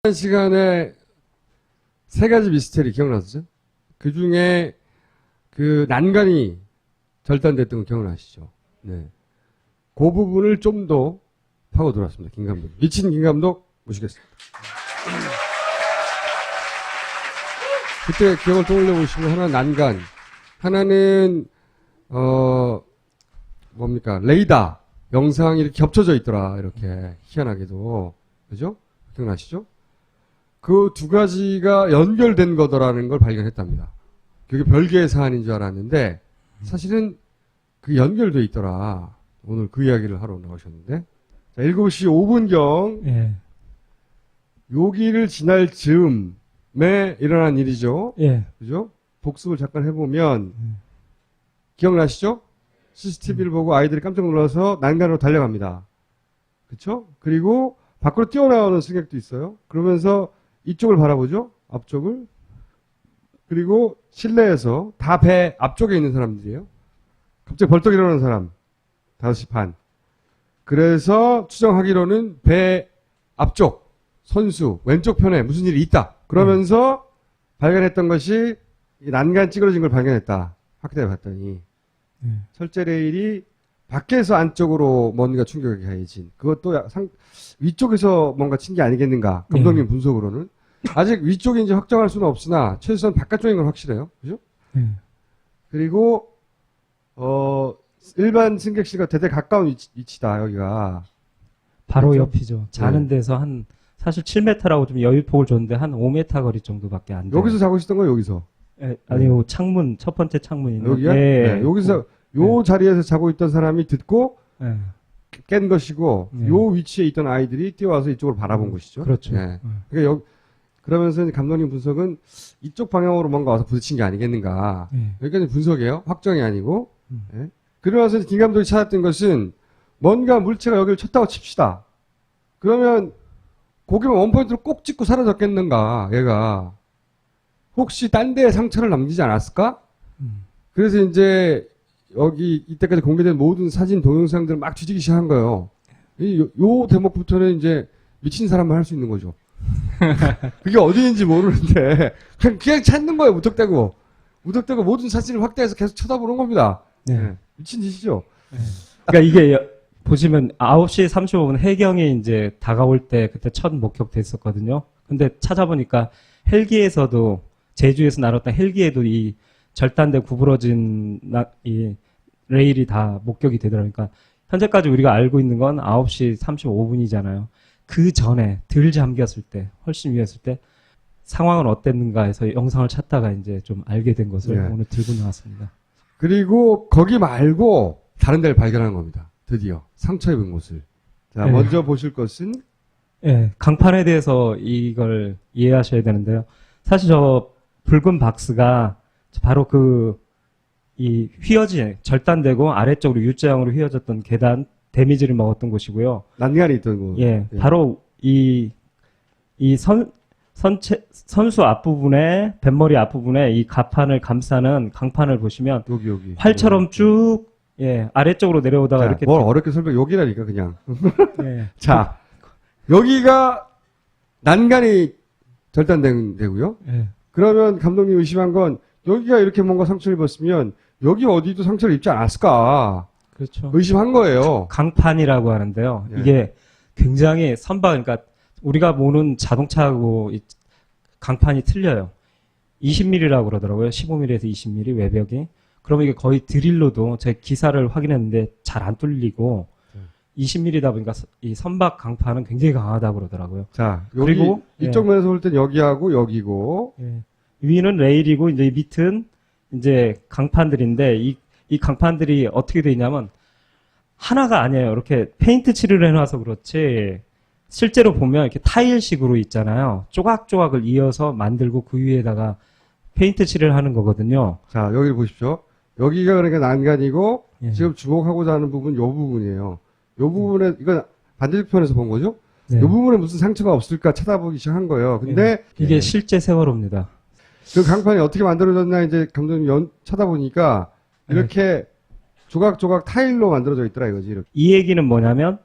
한 시간에 세 가지 미스테리 기억나시죠? 그 중에 그 난간이 절단됐던 거 기억나시죠? 네. 그 부분을 좀 더 파고 들어왔습니다. 김 감독. 미친 김 감독 모시겠습니다. 그때 기억을 떠올려 보시면 하나는 난간, 하나는 뭡니까? 레이더 영상이 이렇게 겹쳐져 있더라. 이렇게 희한하게도. 그죠? 기억나시죠? 그 두 가지가 연결된 거더라는 걸 발견했답니다. 그게 별개의 사안인 줄 알았는데 사실은 그 연결돼 있더라. 오늘 그 이야기를 하러 나오셨는데 자, 7시 5분경 예. 여기를 지날 즈음에 일어난 일이죠. 예. 그죠? 복습을 잠깐 해보면 기억나시죠? CCTV를 보고 아이들이 깜짝 놀라서 난간으로 달려갑니다. 그쵸? 그리고 밖으로 뛰어나오는 승객도 있어요. 그러면서 이쪽을 바라보죠. 앞쪽을. 그리고 실내에서 다 배 앞쪽에 있는 사람들이에요. 갑자기 벌떡 일어나는 사람. 5시 반. 그래서 추정하기로는 배 앞쪽 선수 왼쪽 편에 무슨 일이 있다. 그러면서 발견했던 것이 이 난간 찌그러진 걸 발견했다. 확대해 봤더니 철제 레일이 밖에서 안쪽으로 뭔가 충격이 가해진 그것도 위쪽에서 뭔가 친 게 아니겠는가. 감독님 분석으로는 아직 위쪽인지 확정할 수는 없으나 최소한 바깥쪽인 건 확실해요. 그죠? 그리고 일반 승객실과 대대 가까운 위치다. 여기가 바로 그렇죠? 옆이죠. 자는 데서 한 사실 7m라고 좀 여유폭을 줬는데 한 5m 거리 정도밖에 안 돼요. 여기서 자고 있었던 거예요. 여기서. 예, 아니요. 창문 첫 번째 창문 있는 여기요? 네, 여기서 요 자리에서 자고 있던 사람이 듣고 예. 깬 것이고 요 위치에 있던 아이들이 뛰어와서 이쪽으로 바라본 것이죠. 그렇죠. 네. 그러니까 그러면서 이제 감독님 분석은 이쪽 방향으로 뭔가 와서 부딪힌 게 아니겠는가. 여기까지 분석이에요. 확정이 아니고. 예. 그러면서 김 감독이 찾았던 것은 뭔가 물체가 여기를 쳤다고 칩시다. 그러면 고기만 원포인트로 꼭 찍고 사라졌겠는가. 얘가 혹시 딴 데에 상처를 남기지 않았을까? 그래서 이제 여기 이때까지 공개된 모든 사진 동영상들을 막 뒤지기 시작한 거예요. 요 대목부터는 이제 미친 사람만 할 수 있는 거죠. 그게 어디인지 모르는데 그냥 찾는 거예요. 무턱대고 모든 사진을 확대해서 계속 쳐다보는 겁니다. 네. 미친 짓이죠. 그러니까 이게 보시면 9시 35분 해경이 이제 다가올 때 그때 첫 목격됐었거든요. 근데 찾아보니까 헬기에서도 제주에서 날았던 헬기에도 이 절단돼 구부러진 이 레일이 다 목격이 되더라고요. 그러니까 현재까지 우리가 알고 있는 건 9시 35분이잖아요. 그 전에 덜 잠겼을 때, 훨씬 위였을 때 상황은 어땠는가 해서 영상을 찾다가 이제 좀 알게 된 것을 오늘 들고 나왔습니다. 그리고 거기 말고 다른 데를 발견한 겁니다. 드디어 상처 입은 곳을. 자, 먼저 보실 것은 강판에 대해서 이걸 이해하셔야 되는데요. 사실 저 붉은 박스가 바로 이 절단되고 아래쪽으로 U자형으로 휘어졌던 계단, 데미지를 먹었던 곳이고요. 난간이 있던 곳. 바로 선수 앞부분에, 뱃머리 앞부분에 이 가판을 감싸는 강판을 보시면 여기. 활처럼 쭉, 아래쪽으로 내려오다가 자, 이렇게. 뭘 어렵게 여기라니까, 그냥. 자, 여기가 난간이 절단된 데고요. 그러면 감독님 의심한 건 여기가 이렇게 뭔가 상처를 입었으면 여기 어디도 상처를 입지 않았을까. 그렇죠. 의심한 거예요. 강판이라고 하는데요. 이게 굉장히 그러니까 우리가 보는 자동차하고 이 강판이 틀려요. 20mm라고 그러더라고요. 15mm에서 20mm 외벽이. 그러면 이게 거의 드릴로도 제 기사를 확인했는데 잘 안 뚫리고 20mm다 보니까 이 선박 강판은 굉장히 강하다고 그러더라고요. 자, 그리고 이쪽 면에서 볼 땐 여기하고 여기고 위는 레일이고 이제 밑은 이제 강판들인데 이 강판들이 어떻게 돼 있냐면 하나가 아니에요. 이렇게 페인트 칠을 해놔서 그렇지 실제로 보면 이렇게 타일식으로 있잖아요. 조각조각을 이어서 만들고 그 위에다가 페인트 칠을 하는 거거든요. 자, 여기를 보십시오. 여기가 그러니까 난간이고 지금 주목하고자 하는 부분 요 부분이에요. 요 부분에 이건 반대편에서 본 거죠? 요 부분에 무슨 상처가 없을까 찾아보기 시작한 거예요. 근데 이게 실제 세월호입니다. 그 강판이 어떻게 만들어졌나 이제 감독님 쳐다보니까 이렇게 조각조각 타일로 만들어져 있더라 이거지. 이렇게. 이 얘기는 뭐냐면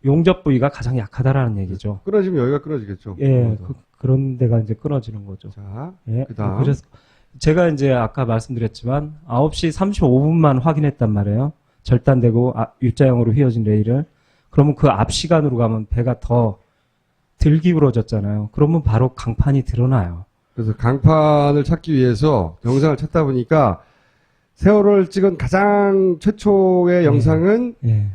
용접 부위가 가장 약하다라는 얘기죠. 끊어지면 여기가 끊어지겠죠. 예, 그런 데가 이제 끊어지는 거죠. 자, 예, 그다음. 그래서 제가 이제 아까 말씀드렸지만 9시 35분만 확인했단 말이에요. 절단되고 U자형으로 휘어진 레일을. 그러면 그 앞 시간으로 가면 배가 더 덜 기울어졌잖아요. 그러면 바로 강판이 드러나요. 그래서 강판을 찾기 위해서 영상을 찾다 보니까 세월호를 찍은 가장 최초의 영상은 예,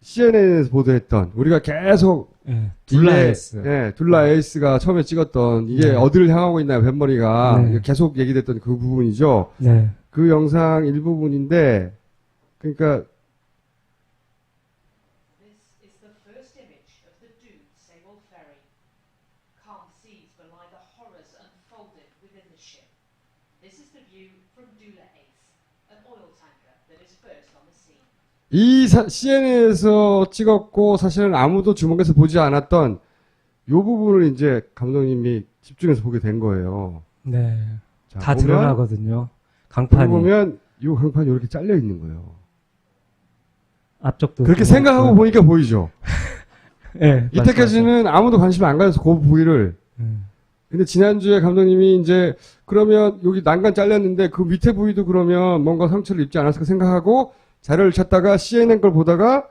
CNN에서 보도했던 우리가 계속 예, 둘라에스. 예, 둘라 에이스가 처음에 찍었던 이게 네. 어디를 향하고 있나요, 뱃머리가. 네. 이게 계속 얘기됐던 그 부분이죠. 네, 그 영상 일부분인데, 그러니까 This is the first image of the doomed Sewol ferry. Calm seas belie the horrors unfolded within the ship. This is the view from Dula Ace, an oil tanker that is first on the scene. 이 CNN에서 찍었고 사실은 아무도 주목해서 보지 않았던 요 부분을 이제 감독님이 집중해서 보게 된 거예요. 네. 자, 다 보면, 드러나거든요. 여기 강판이. 보면 요 강판이 이렇게 잘려 있는 거예요. 앞쪽도. 그렇게 생각하고 보니까 보이죠. 예, 이때까지는 아무도 관심 안 가져서 그 부위를. 근데 지난주에 감독님이 이제 그러면 여기 난간 잘렸는데 그 밑에 부위도 그러면 뭔가 상처를 입지 않았을까 생각하고 자료를 찾다가 CNN 걸 보다가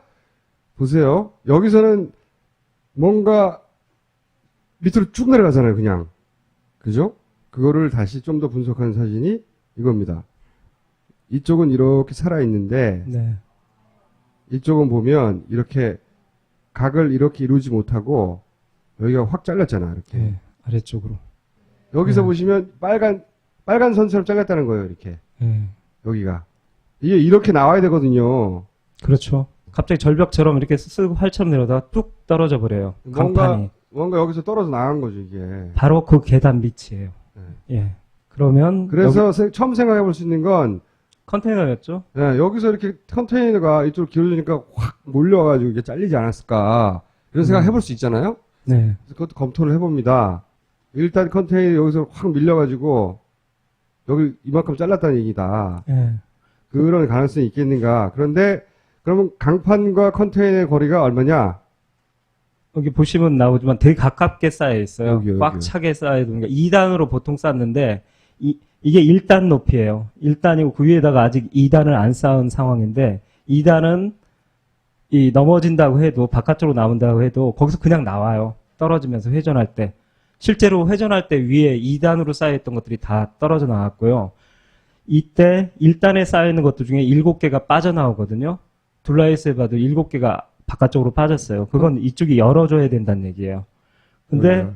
보세요. 여기서는 뭔가 밑으로 쭉 내려가잖아요, 그냥. 그죠? 그거를 다시 좀 더 분석한 사진이 이겁니다. 이쪽은 이렇게 살아있는데 네. 이쪽은 보면 이렇게 각을 이렇게 이루지 못하고 여기가 확 잘렸잖아, 이렇게. 예, 아래쪽으로. 여기서 네. 보시면 빨간 선처럼 잘렸다는 거예요, 이렇게. 예. 여기가. 이게 이렇게 나와야 되거든요. 그렇죠. 갑자기 절벽처럼 이렇게 쓰고 활처럼 내려다가 뚝 떨어져 버려요. 강판이. 뭔가 여기서 떨어져 나간 거죠, 이게. 바로 그 계단 밑이에요. 예. 그러면 그래서 여기 처음 생각해 볼 수 있는 건 컨테이너였죠. 예, 여기서 이렇게 컨테이너가 이쪽으로 길어지니까 확 몰려가지고 이게 잘리지 않았을까. 이런 생각 해볼 수 있잖아요? 네. 그래서 그것도 검토를 해봅니다. 일단 컨테이너 여기서 확 밀려가지고 여기 이만큼 잘랐다는 얘기다. 예. 그런 가능성이 있겠는가. 그런데 그러면 강판과 컨테이너의 거리가 얼마냐? 여기 보시면 나오지만 되게 가깝게 쌓여 있어요. 여기요, 꽉 여기요. 차게 쌓여 있는 게 2단으로 보통 쌓는데 이게 1단 높이에요. 1단이고 그 위에다가 아직 2단을 안 쌓은 상황인데 2단은 이 넘어진다고 해도 바깥쪽으로 나온다고 해도 거기서 그냥 나와요. 떨어지면서 회전할 때. 실제로 회전할 때 위에 2단으로 쌓여있던 것들이 다 떨어져 나왔고요. 이때 1단에 쌓여있는 것들 중에 7개가 빠져나오거든요. 둘라이스에 봐도 7개가 바깥쪽으로 빠졌어요. 그건 이쪽이 열어줘야 된다는 얘기예요. 근데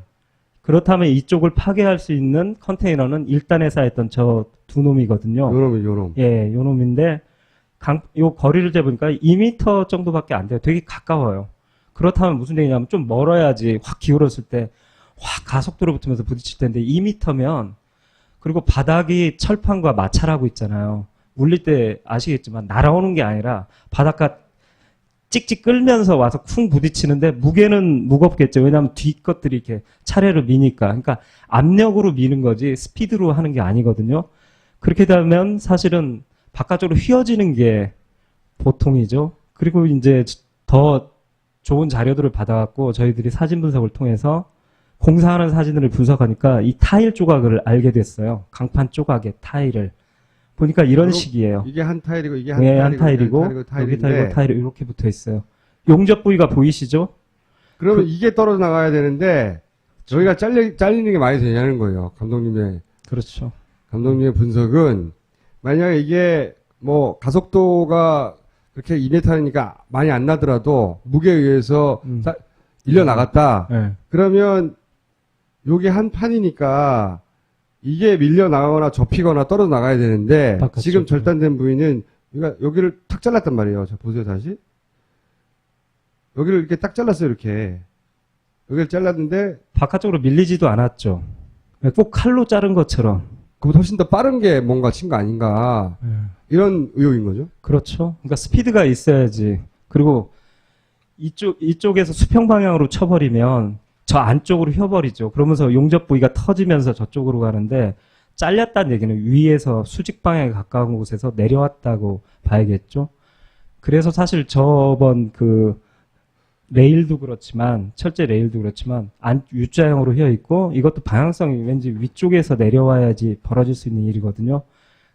그렇다면 이쪽을 파괴할 수 있는 컨테이너는 1단에 쌓였던 저 두 놈이거든요. 요놈. 예, 요 놈인데 요 거리를 재보니까 2m 정도밖에 안 돼요. 되게 가까워요. 그렇다면 무슨 얘기냐면 좀 멀어야지 확 기울었을 때 확 가속도로 붙으면서 부딪힐 텐데 2m면 그리고 바닥이 철판과 마찰하고 있잖아요. 물릴 때 아시겠지만 날아오는 게 아니라 바닷가 찍찍 끌면서 와서 쿵 부딪히는데 무게는 무겁겠죠. 왜냐하면 뒤 것들이 이렇게 차례로 미니까. 그러니까 압력으로 미는 거지 스피드로 하는 게 아니거든요. 그렇게 되면 사실은 바깥쪽으로 휘어지는 게 보통이죠. 그리고 이제 더 좋은 자료들을 받아갖고 저희들이 사진 분석을 통해서 공사하는 사진들을 분석하니까 이 타일 조각을 알게 됐어요. 강판 조각의 타일을. 보니까 이런 그럼 식이에요. 이게 한 타일이고 이게 한 타일이고 여기 타일이고 타일 이렇게 붙어 있어요. 용접 부위가 보이시죠? 그러면 이게 떨어져 나가야 되는데 여기가 잘리는 게 많이 되냐는 거예요. 그렇죠. 감독님의 분석은 만약에 이게 뭐 가속도가 그렇게 2m니까 많이 안 나더라도 무게에 의해서 밀려 나갔다. 네. 그러면 요게 한 판이니까 이게 밀려 나가거나 접히거나 떨어져 나가야 되는데 바깥쪽으로. 지금 절단된 부위는 여기를 탁 잘랐단 말이에요. 자 보세요 다시. 여기를 이렇게 딱 잘랐어요 이렇게. 여기를 잘랐는데 바깥쪽으로 밀리지도 않았죠. 꼭 칼로 자른 것처럼. 그보다 훨씬 더 빠른 게 뭔가 친 거 아닌가 이런 의혹인 거죠. 그렇죠. 그러니까 스피드가 있어야지. 그리고 이쪽에서 수평 방향으로 쳐버리면 저 안쪽으로 휘어버리죠. 그러면서 용접 부위가 터지면서 저쪽으로 가는데 잘렸다는 얘기는 위에서 수직 방향에 가까운 곳에서 내려왔다고 봐야겠죠. 그래서 사실 저번 그 레일도 그렇지만 철제 레일도 그렇지만 U자형으로 휘어 있고 이것도 방향성이 왠지 위쪽에서 내려와야지 벌어질 수 있는 일이거든요.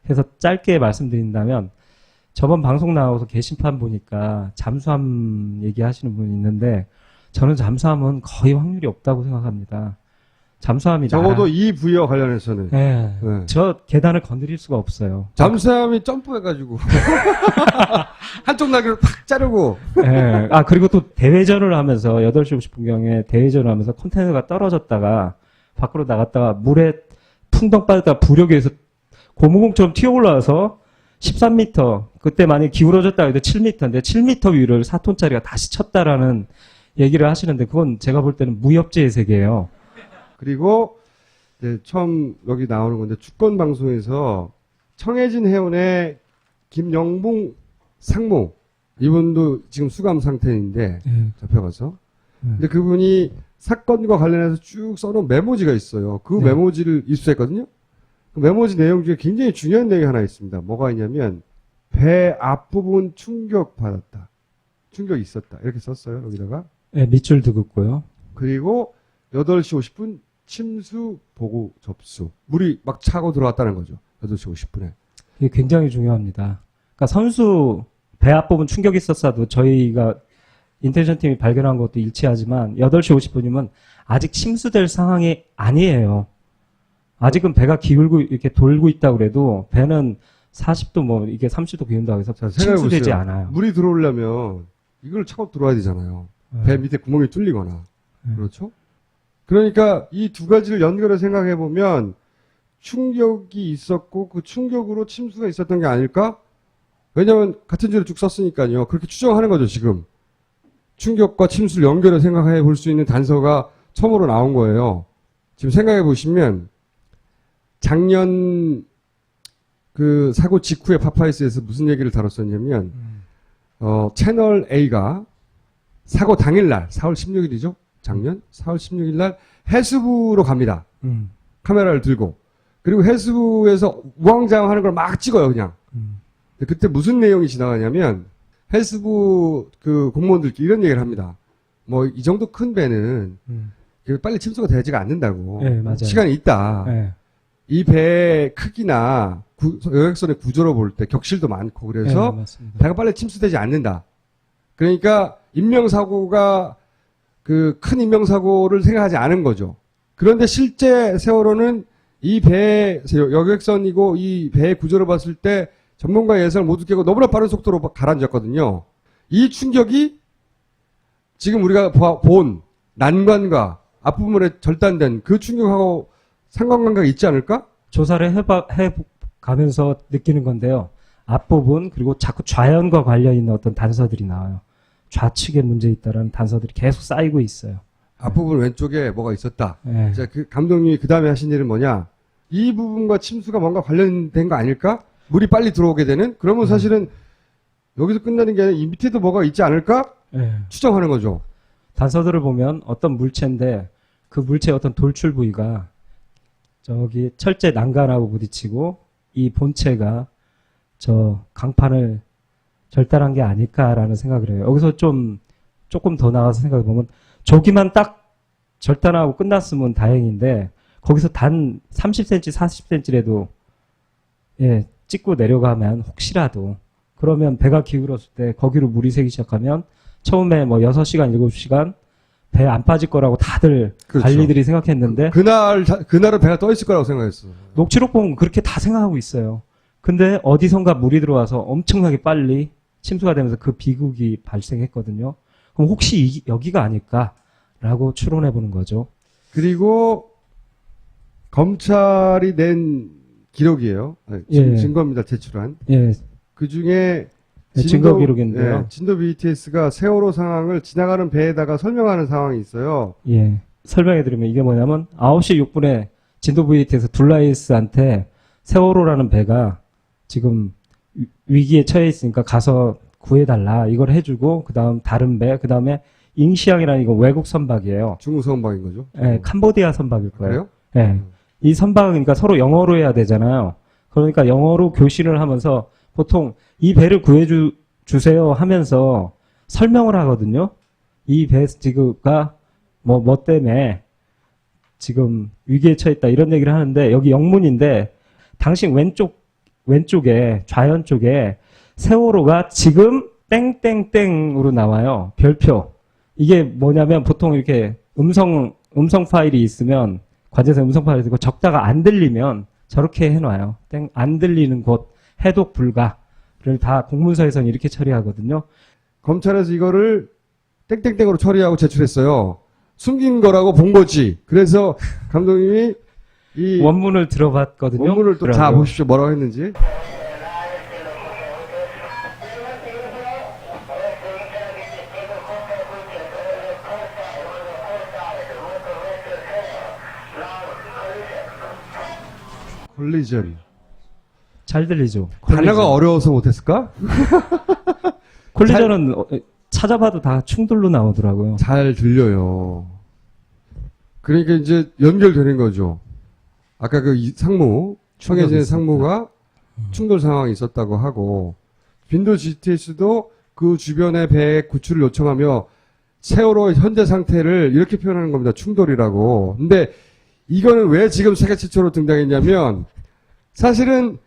그래서 짧게 말씀드린다면 저번 방송 나와서 게시판 보니까 잠수함 얘기하시는 분이 있는데 저는 잠수함은 거의 확률이 없다고 생각합니다. 잠수함이 적어도 이 부위와 관련해서는. 네. 네. 저 계단을 건드릴 수가 없어요. 잠수함이 점프해가지고 한쪽 날개를 팍 자르고. 네. 아, 그리고 또 대회전을 하면서 8시 50분경에 대회전을 하면서 컨테이너가 떨어졌다가 밖으로 나갔다가 물에 풍덩 빠졌다가 부력에 의해서 고무공처럼 튀어 올라와서 13m, 그때 만약에 기울어졌다 해도 7m인데 7m 위를 4톤짜리가 다시 쳤다라는 얘기를 하시는데 그건 제가 볼 때는 무협지의 세계예요. 그리고 이제 처음 여기 나오는 건데 주권 방송에서 청해진 해운의 김영봉 상무 이분도 지금 수감 상태인데 잡혀가서 근데 그분이 사건과 관련해서 쭉 써놓은 메모지가 있어요. 그 네. 메모지를 입수했거든요. 그 메모지 내용 중에 굉장히 중요한 내용이 하나 있습니다. 뭐가 있냐면 배 앞부분 충격받았다. 충격이 있었다. 이렇게 썼어요. 여기다가. 네, 밑줄도 긋고요. 그리고 8시 50분 침수 보고 접수. 물이 막 차고 들어왔다는 거죠. 8시 50분에. 이게 굉장히 중요합니다. 그러니까 선수 배 앞부분 충격이 있었어도 저희가 인텔리전 팀이 발견한 것도 일치하지만 8시 50분이면 아직 침수될 상황이 아니에요. 아직은 배가 기울고 이렇게 돌고 있다고 그래도 배는 40도 뭐 이게 30도 기운다고 해서 자, 침수되지 생각해보세요. 않아요. 물이 들어오려면 이걸 차고 들어와야 되잖아요. 배 밑에 구멍이 뚫리거나. 그렇죠? 그러니까 이 두 가지를 연결해 생각해 보면 충격이 있었고 그 충격으로 침수가 있었던 게 아닐까? 왜냐면 같은 줄을 쭉 썼으니까요. 그렇게 추정하는 거죠, 지금. 충격과 침수를 연결해 생각해 볼 수 있는 단서가 처음으로 나온 거예요. 지금 생각해 보시면 작년 그 사고 직후에 파파이스에서 무슨 얘기를 다뤘었냐면 채널 A가 사고 당일날 4월 16일이죠. 작년 4월 16일 날 해수부로 갑니다. 카메라를 들고. 그리고 해수부에서 우왕좌왕하는 걸 막 찍어요, 그냥. 근데 그때 무슨 내용이 지나가냐면 해수부 그 공무원들끼리 이런 얘기를 합니다. 뭐 이 정도 큰 배는 빨리 침수가 되지가 않는다고. 네, 맞아요. 시간이 있다. 네. 이 배의 크기나 여객선의 구조로 볼 때 격실도 많고 그래서 네, 맞습니다. 배가 빨리 침수되지 않는다. 그러니까 인명사고가 그 큰 인명사고를 생각하지 않은 거죠. 그런데 실제 세월호는 이 배, 여객선이고 이 배의 구조를 봤을 때 전문가 예상을 모두 깨고 너무나 빠른 속도로 가라앉았거든요. 이 충격이 지금 우리가 본 난관과 앞부분에 절단된 그 충격하고 상관관계가 있지 않을까? 조사를 해가면서 느끼는 건데요. 앞부분 그리고 자꾸 좌연과 관련 있는 어떤 단서들이 나와요. 좌측에 문제 있다라는 단서들이 계속 쌓이고 있어요. 앞부분 왼쪽에 뭐가 있었다. 네. 자, 그 감독님이 그 다음에 하신 일은 뭐냐? 이 부분과 침수가 뭔가 관련된 거 아닐까? 물이 빨리 들어오게 되는? 그러면 사실은 여기서 끝나는 게 아니라 이 밑에도 뭐가 있지 않을까? 네. 추정하는 거죠. 단서들을 보면 어떤 물체인데 그 물체의 어떤 돌출 부위가 저기 철제 난간하고 부딪히고 이 본체가 저 강판을 절단한 게 아닐까라는 생각을 해요. 여기서 조금 더 나가서 생각해 보면 저기만 딱 절단하고 끝났으면 다행인데 거기서 단 30cm, 40cm라도 예, 찍고 내려가면 혹시라도 그러면 배가 기울었을 때 거기로 물이 새기 시작하면 처음에 뭐 6시간, 7시간 배 안 빠질 거라고 다들 그렇죠. 관리들이 생각했는데 그날은 배가 떠 있을 거라고 생각했어. 녹취록 보면 그렇게 다 생각하고 있어요. 근데 어디선가 물이 들어와서 엄청나게 빨리 침수가 되면서 그 비극이 발생했거든요. 그럼 혹시 여기가 아닐까라고 추론해 보는 거죠. 그리고 검찰이 낸 기록이에요. 아니, 예. 증거입니다. 제출한. 예, 그 중에 증거 기록인데요. 진도 BTS가 세월호 상황을 지나가는 배에다가 설명하는 상황이 있어요. 예. 설명해 드리면 이게 뭐냐면 9시 6분에 진도 VT에서 둘라이스한테 세월호라는 배가 지금 위기에 처해 있으니까 가서 구해달라 이걸 해주고 그다음 다른 배 그다음에 잉시앙이라는 이거 외국 선박이에요. 중국 선박인 거죠. 예, 캄보디아 선박일 거예요. 그래요? 예. 이 선박은 그러니까 서로 영어로 해야 되잖아요. 그러니까 영어로 교신을 하면서 보통 이 배를 주세요 하면서 설명을 하거든요. 이 베스티그가 뭐 때문에 지금 위기에 처했다 이런 얘기를 하는데 여기 영문인데 당신 왼쪽에 좌연 쪽에 세월호가 지금 땡땡땡으로 나와요. 별표. 이게 뭐냐면 보통 이렇게 음성 파일이 있으면 관제사 음성 파일이 있고 적다가 안 들리면 저렇게 해놔요. 안 들리는 곳 해독 불가를 다 공문서에서는 이렇게 처리하거든요. 검찰에서 이거를 땡땡땡으로 처리하고 제출했어요. 숨긴 거라고 본 거지. 그래서 감독님이 이 원문을 들어봤거든요. 원문을 또 자 보십시오. 뭐라고 했는지. 콜리전. 잘 들리죠? 단어가 어려워서 못했을까? 콜리전은 찾아봐도 다 충돌로 나오더라고요. 잘 들려요. 그러니까 이제 연결되는 거죠. 아까 그 상무, 청해진의 상무가 충돌 상황이 있었다고 하고, 빈도 GTS도 그 주변의 배의 구출을 요청하며 세월호 현재 상태를 이렇게 표현하는 겁니다. 충돌이라고. 근데 이거는 왜 지금 세계 최초로 등장했냐면, 사실은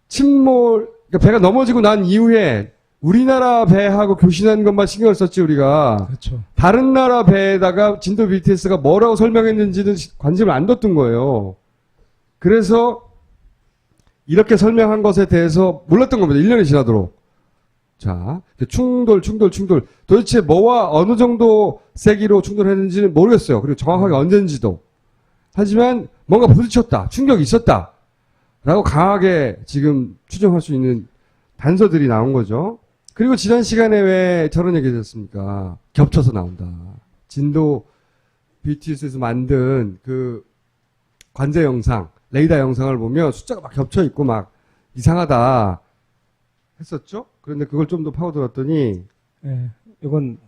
그러니까 배가 넘어지고 난 이후에 우리나라 배하고 교신한 것만 신경을 썼지, 우리가. 그렇죠. 다른 나라 배에다가 진도 BTS가 뭐라고 설명했는지는 관심을 안 뒀던 거예요. 그래서 이렇게 설명한 것에 대해서 몰랐던 겁니다. 1년이 지나도록. 자, 충돌. 도대체 뭐와 어느 정도 세기로 충돌했는지는 모르겠어요. 그리고 정확하게 언젠지도. 하지만 뭔가 부딪혔다. 충격이 있었다. 라고 강하게 지금 추정할 수 있는 단서들이 나온 거죠. 그리고 지난 시간에 왜 저런 얘기 했습니까? 겹쳐서 나온다. 진도 BTS에서 만든 그 관제 영상, 레이더 영상을 보면 숫자가 막 겹쳐 있고 막 이상하다 했었죠? 그런데 그걸 좀 더 파고들었더니 예, 이건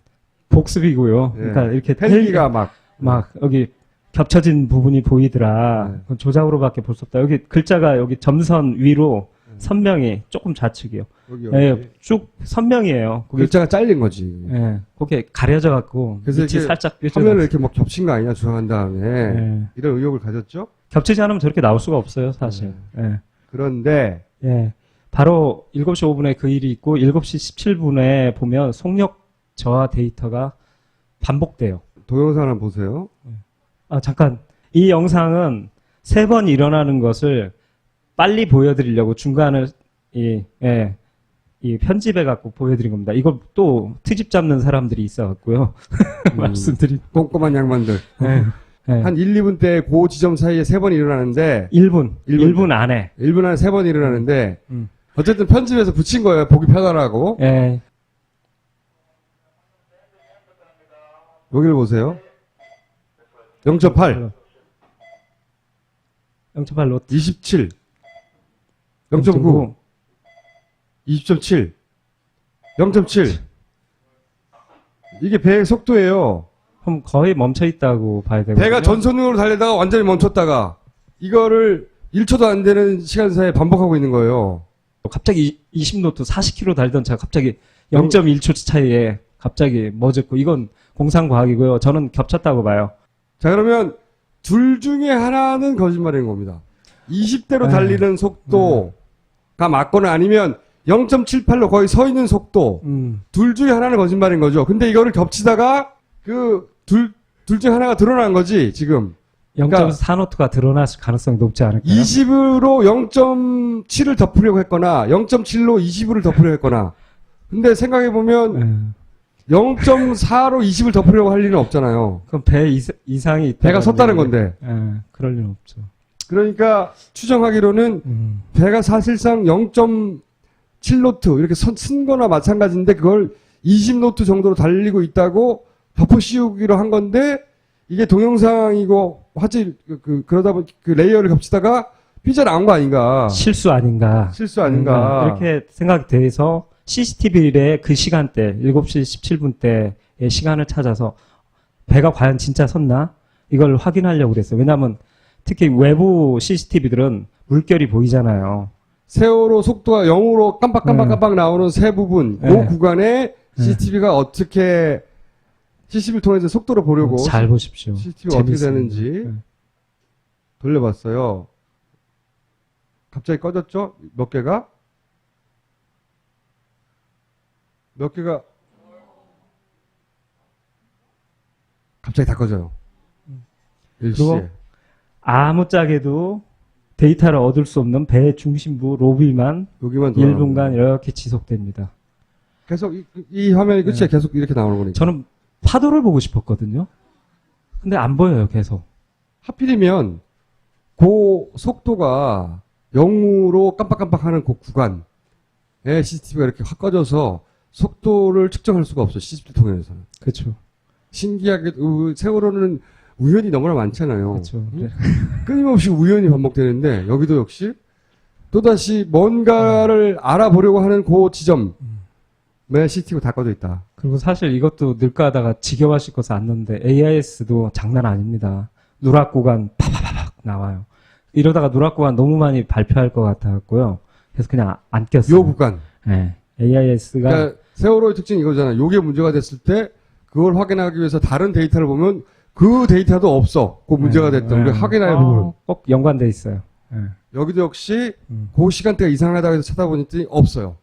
복습이고요. 예, 그러니까 이렇게 헬기가 막 여기 겹쳐진 부분이 보이더라. 네. 그건 조작으로밖에 볼 수 없다. 여기 글자가 여기 점선 위로 선명히 조금 좌측이요. 여기 예, 쭉 선명이에요. 거기 글자가 잘린 거지. 예, 거기에 가려져 갖고 그래서 밑이 이렇게 살짝 화면을 이렇게 막 겹친 거 아니냐 주장한 다음에 예. 이런 의혹을 가졌죠? 겹치지 않으면 저렇게 나올 수가 없어요, 사실. 예. 그런데 예. 바로 7시 5분에 그 일이 있고 7시 17분에 보면 속력 저하 데이터가 반복돼요. 동영상 한번 보세요. 아, 잠깐. 이 영상은 3번 일어나는 것을 빨리 보여드리려고 중간을 이 편집해 갖고 보여드린 겁니다. 이걸 또 트집 잡는 사람들이 있어 갖고요. 말씀드린. 꼼꼼한 양반들. 예. 한 1, 2분 때 그 지점 사이에 3번 일어나는데 1분 안에. 1분 안에 3번 일어나는데 음. 어쨌든 편집해서 붙인 거예요. 보기 편하라고. 예. 여기를 보세요. 0.8, 0.8로 27, 0.9, 20.7, 0.7. 이게 배의 속도예요. 그럼 거의 멈춰 있다고 봐야 되거든요. 배가 전선으로 달리다가 완전히 멈췄다가 이거를 1초도 안 되는 시간사에 반복하고 있는 거예요. 갑자기 20노트 40km 달던 차가 갑자기 0.1초 차이에 갑자기 멎었고 이건 공상과학이고요. 저는 겹쳤다고 봐요. 자, 그러면 둘 중에 하나는 거짓말인 겁니다. 20대로 달리는 속도가 맞거나 아니면 0.78로 거의 서 있는 속도. 둘 중에 하나는 거짓말인 거죠. 근데 이거를 겹치다가 그 둘 중에 하나가 드러난 거지, 지금. 0.4노트가 드러났을 가능성이 높지 않을까요? 20으로 0.7을 덮으려고 했거나 0.7로 20을 덮으려고 했거나. 근데 생각해보면 0.4로 20을 덮으려고 할 일은 없잖아요. 그럼 배 이상이 있다. 배가 섰다는 건데. 그럴 리는 없죠. 그러니까 추정하기로는 배가 사실상 0.7노트 이렇게 쓴 거나 마찬가지인데 그걸 20노트 정도로 달리고 있다고 덮어 씌우기로 한 건데 이게 동영상이고 화질 그러다 보니 그 레이어를 겹치다가 삐져나온 거 아닌가. 실수 아닌가. 실수 아닌가. 이렇게 생각이 돼서 CCTV의 그 시간대 7시 17분 때의 시간을 찾아서 배가 과연 진짜 섰나? 이걸 확인하려고 그랬어요. 왜냐하면 특히 외부 CCTV들은 물결이 보이잖아요. 세월호 속도가 0으로 깜빡깜빡깜빡 나오는 세 부분, 그 네. 구간에 CCTV가 어떻게 CCTV를 통해서 속도를 보려고 잘 보십시오. CCTV가 어떻게 재밌습니다. 되는지 네. 돌려봤어요. 갑자기 꺼졌죠? 몇 개가? 몇 개가 갑자기 다 꺼져요. 일시에. 그리고 아무짝에도 데이터를 얻을 수 없는 배 중심부 로비만 여기만 1분간 이렇게 지속됩니다. 계속 이 화면이 끝이야. 네. 계속 이렇게 나오는 거니까. 저는 파도를 보고 싶었거든요. 근데 안 보여요, 계속. 하필이면 그 속도가 0으로 깜빡깜빡하는 그 구간에 CCTV가 이렇게 확 꺼져서 속도를 측정할 수가 없어요. CCTV 통해서는. 그렇죠. 신기하게 세월호는 우연이 너무나 많잖아요. 그렇죠. 응? 끊임없이 우연이 반복되는데 여기도 역시 또다시 뭔가를 알아보려고 하는 그 지점에 CCTV가 다 꺼져 있다. 그리고 사실 이것도 늘까 하다가 지겨워하실 것을 안는데 AIS도 장난 아닙니다. 누락 구간 파파파박 나와요. 이러다가 누락 구간 너무 많이 발표할 것 같았고요. 그래서 그냥 안 꼈어요. 요 구간. 네. AIS가 그러니까 세월호의 특징이 이거잖아요. 요게 문제가 됐을 때 그걸 확인하기 위해서 다른 데이터를 보면 그 데이터도 없어. 그 문제가 됐던. 우리 확인할 부분은. 꼭 연관돼 있어요. 네. 여기도 역시 음. 그 시간대가 이상하다고 해서 찾아보니 없어요.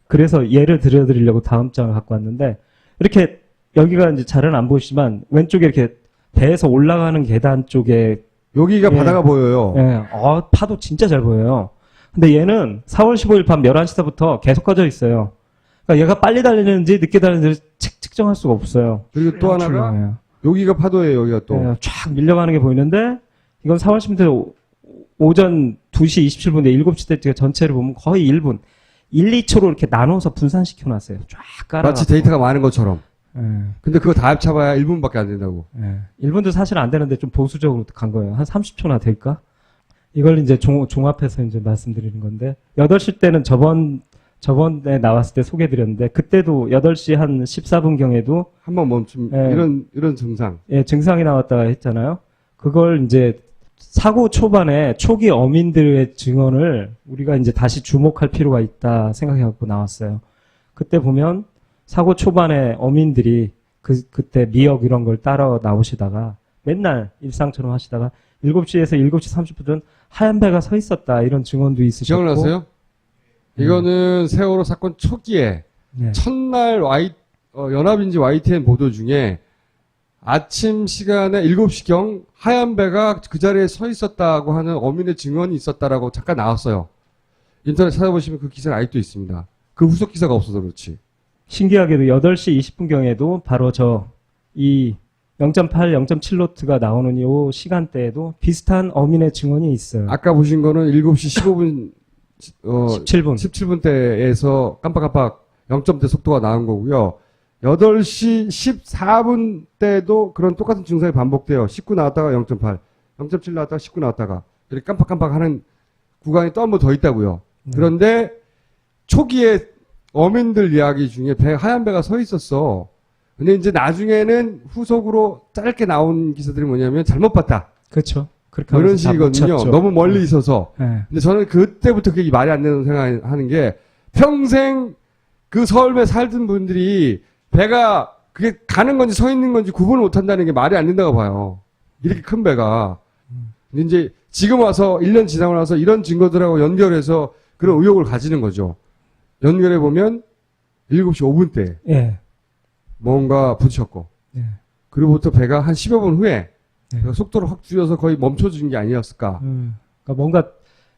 그래서 예를 들어드리려고 다음 장을 갖고 왔는데 이렇게 여기가 이제 잘은 안 보이지만 왼쪽에 이렇게 배에서 올라가는 계단 쪽에 여기가 예. 바다가 보여요. 파도 진짜 잘 보여요. 근데 얘는 4월 15일 밤 11시부터 계속 꺼져 있어요. 그러니까 얘가 빨리 달리는지 늦게 달리는지 측정할 수가 없어요. 그리고 또 하나가 출렁해요. 여기가 파도예요. 여기가 또. 예, 쫙 밀려가는 게 보이는데 이건 4월 10일 오전 2시 27분에 7시 때 전체를 보면 거의 1분 1, 2초로 이렇게 나눠서 분산시켜 놨어요. 쫙 깔아. 마치 데이터가 많은 것처럼. 예, 근데 그거 다 합쳐봐야 1분밖에 안 된다고. 예. 1분도 사실 안 되는데 좀 보수적으로 간 거예요. 한 30초나 될까? 이걸 이제 종합해서 이제 말씀드리는 건데 8시 때는 저번에 나왔을 때 소개드렸는데 그때도 8시 한 14분경에도 한번 멈춤. 예. 이런 증상. 예, 증상이 나왔다가 했잖아요. 그걸 이제 사고 초반에 초기 어민들의 증언을 우리가 이제 다시 주목할 필요가 있다 생각해갖고 나왔어요. 그때 보면 사고 초반에 어민들이 그때 미역 이런 걸 따라 나오시다가 맨날 일상처럼 하시다가 7시에서 7시 30분 하얀 배가 서 있었다 이런 증언도 있으셨고. 기억나세요? 이거는 세월호 사건 초기에 네. 첫날 연합인지 YTN 보도 중에 아침 시간에 7시경 하얀 배가 그 자리에 서 있었다고 하는 어민의 증언이 있었다라고 잠깐 나왔어요. 인터넷 찾아보시면 그 기사는 아직도 있습니다. 그 후속 기사가 없어서 그렇지. 신기하게도 8시 20분경에도 바로 이 0.8, 0.7노트가 나오는 이 시간대에도 비슷한 어민의 증언이 있어요. 아까 보신 거는 7시 15분, 17분. 17분대에서 깜빡깜빡 0점대 속도가 나온 거고요. 8시 14분 때도 그런 똑같은 증상이 반복돼요. 19 나왔다가 0.8, 0.7 나왔다가 19 나왔다가 이렇게 깜빡깜빡 하는 구간이 또 한 번 더 있다고요. 그런데 초기에 어민들 이야기 중에 하얀 배가 서 있었어. 근데 이제 나중에는 후속으로 짧게 나온 기사들이 뭐냐면 잘못 봤다. 그렇죠. 그렇게 뭐 이런 하면서 다 식이거든요. 묻혔죠. 너무 멀리 있어서. 네. 근데 저는 그때부터 그게 말이 안 되는 생각하는 게 평생 그 서울에 살던 분들이 배가 그게 가는 건지 서 있는 건지 구분을 못 한다는 게 말이 안 된다고 봐요. 이렇게 큰 배가. 근데 이제 지금 와서 1년 지나고 나서 이런 증거들하고 연결해서 그런 의혹을 가지는 거죠. 연결해 보면 7시 5분 때 예. 뭔가 부딪혔고 예. 그로부터 배가 한 10여 분 후에 네. 배가 속도를 확 줄여서 거의 멈춰진 게 아니었을까. 그러니까 뭔가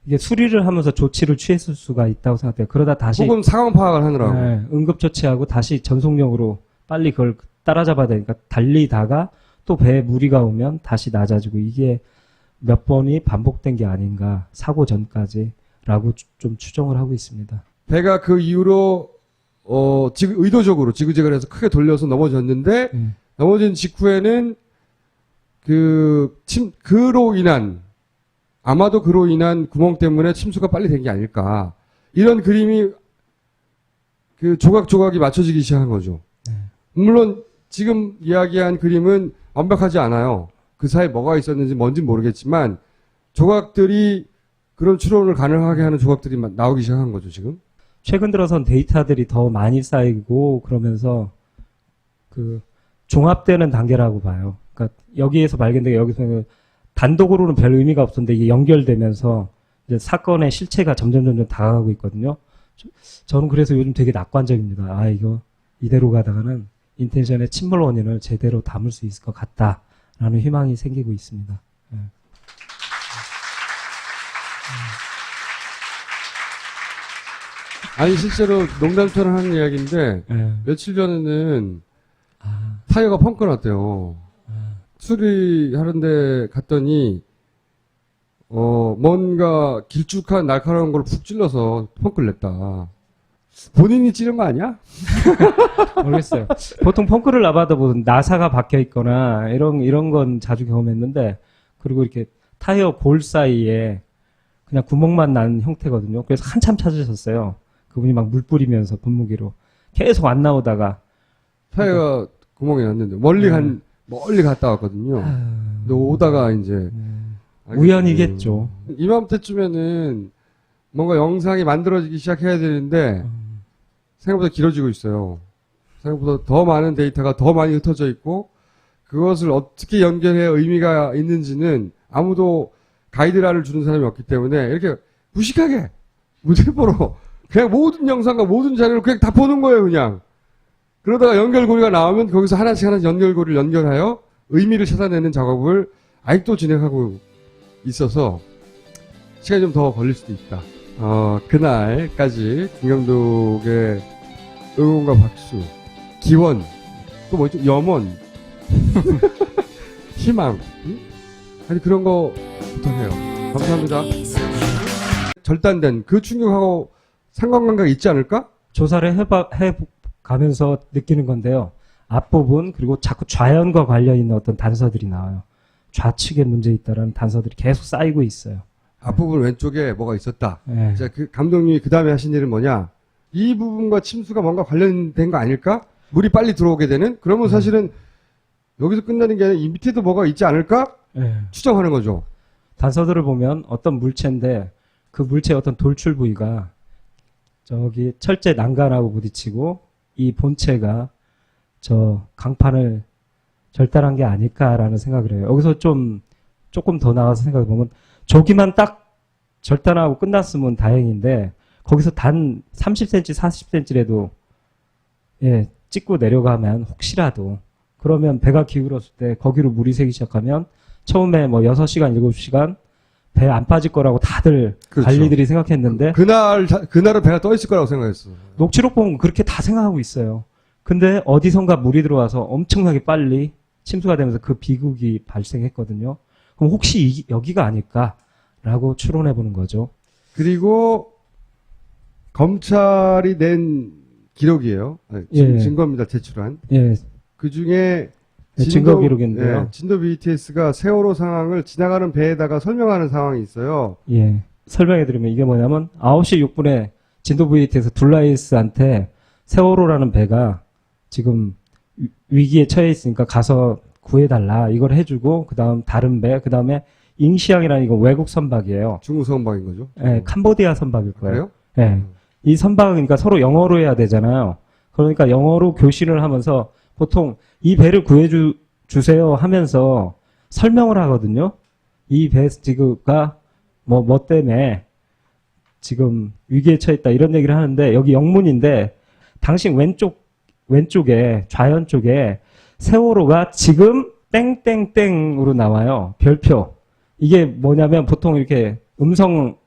이게 수리를 하면서 조치를 취했을 수가 있다고 생각돼요. 그러다 다시 혹은 상황 파악을 하느라고. 네, 응급처치하고 다시 전속력으로 빨리 그걸 따라잡아야 되니까 달리다가 또 배에 무리가 오면 다시 낮아지고 이게 몇 번이 반복된 게 아닌가 사고 전까지라고 좀 추정을 하고 있습니다. 배가 그 이후로 의도적으로 지그재그를 해서 크게 돌려서 넘어졌는데 넘어진 직후에는 그로 인한 아마도 그로 인한 구멍 때문에 침수가 빨리 된 게 아닐까. 이런 그림이 그 조각조각이 맞춰지기 시작한 거죠. 물론 지금 이야기한 그림은 완벽하지 않아요. 그 사이에 뭐가 있었는지 뭔진 모르겠지만 조각들이 그런 추론을 가능하게 하는 조각들이 나오기 시작한 거죠, 지금. 최근 들어선 데이터들이 더 많이 쌓이고 그러면서 그 종합되는 단계라고 봐요. 그러니까 여기에서 발견되고 여기서 단독으로는 별 의미가 없었는데 이게 연결되면서 이제 사건의 실체가 점점 다가가고 있거든요. 저는 그래서 요즘 되게 낙관적입니다. 아, 이거 이대로 가다가는 인텐션의 침몰 원인을 제대로 담을 수 있을 것 같다라는 희망이 생기고 있습니다. 예. 아니, 실제로 농담처럼 하는 이야기인데, 예. 며칠 전에는 아, 타이어가 펑크 났대요. 수리하는데 갔더니, 뭔가 길쭉한 날카로운 걸 푹 찔러서 펑크를 냈다. 본인이 찌른 거 아니야? 모르겠어요. 보통 펑크를 나봐도 보면 나사가 박혀 있거나 이런 건 자주 경험했는데, 그리고 이렇게 타이어 볼 사이에 그냥 구멍만 난 형태거든요. 그래서 한참 찾으셨어요. 그분이 막 물 뿌리면서 분무기로 계속 안 나오다가 타이어가 구멍이 났는데, 멀리 갔다 왔거든요. 근데 오다가 이제, 우연이겠죠. 이맘때쯤에는 뭔가 영상이 만들어지기 시작해야 되는데, 생각보다 길어지고 있어요. 생각보다 더 많은 데이터가 더 많이 흩어져 있고, 그것을 어떻게 연결해 의미가 있는지는 아무도 가이드라인을 주는 사람이 없기 때문에, 이렇게 무식하게, 무대보로, 그냥 모든 영상과 모든 자료를 그냥 다 보는 거예요, 그냥. 그러다가 연결고리가 나오면 거기서 하나씩 연결고리를 연결하여 의미를 찾아내는 작업을 아직도 진행하고 있어서 시간이 좀 더 걸릴 수도 있다. 그날까지 김감독의 응원과 박수, 기원, 또 뭐죠? 염원, 희망, 응? 아니 그런 거 부탁해요. 감사합니다. 절단된 그 충격하고 상관관계가 있지 않을까? 조사를 해가면서 느끼는 건데요. 앞부분 그리고 자꾸 좌연과 관련 있는 어떤 단서들이 나와요. 좌측에 문제 있다라는 단서들이 계속 쌓이고 있어요. 앞부분 왼쪽에 뭐가 있었다. 예. 자, 그 감독님이 그 다음에 하신 일은 뭐냐? 이 부분과 침수가 뭔가 관련된 거 아닐까? 물이 빨리 들어오게 되는? 그러면 사실은 여기서 끝나는 게 아니라 이 밑에도 뭐가 있지 않을까? 예. 추정하는 거죠. 단서들을 보면 어떤 물체인데 그 물체의 어떤 돌출 부위가 저기 철제 난간하고 부딪히고 이 본체가 저 강판을 절단한 게 아닐까라는 생각을 해요. 여기서 조금 더 나가서 생각해 보면 저기만 딱 절단하고 끝났으면 다행인데 거기서 단 30cm, 40cm라도 예, 찍고 내려가면 혹시라도 그러면 배가 기울었을 때 거기로 물이 새기 시작하면 처음에 뭐 6시간, 7시간 배 안 빠질 거라고 다들 그렇죠. 관리들이 생각했는데 그날은 배가 떠 있을 거라고 생각했어. 녹취록 보면 그렇게 다 생각하고 있어요. 근데 어디선가 물이 들어와서 엄청나게 빨리 침수가 되면서 그 비극이 발생했거든요. 그럼 혹시 여기가 아닐까라고 추론해 보는 거죠. 그리고 검찰이 낸 기록이에요. 아니, 예. 증거입니다. 제출한. 예, 그 중에 네, 증거 기록인데요. 진도 BTS가 세월호 상황을 지나가는 배에다가 설명하는 상황이 있어요. 예. 설명해 드리면 이게 뭐냐면 9시 6분에 진도 VT에서 둘라이스한테 세월호라는 배가 지금 위기에 처해 있으니까 가서 구해달라 이걸 해주고 그 다음 다른 배, 그 다음에 잉시앙이라는 이거 외국 선박이에요. 중국 선박인 거죠. 예, 캄보디아 선박일 거예요. 그래요? 예. 이 선박은 그러니까 서로 영어로 해야 되잖아요. 그러니까 영어로 교신을 하면서 보통 이 배를 구해주세요 하면서 설명을 하거든요. 이 배 지구가 뭐 때문에 지금 위기에 처했다 이런 얘기를 하는데 여기 영문인데 당신 왼쪽에 좌연 쪽에 세월호가 지금 땡땡땡으로 나와요. 별표. 이게 뭐냐면 보통 이렇게 음성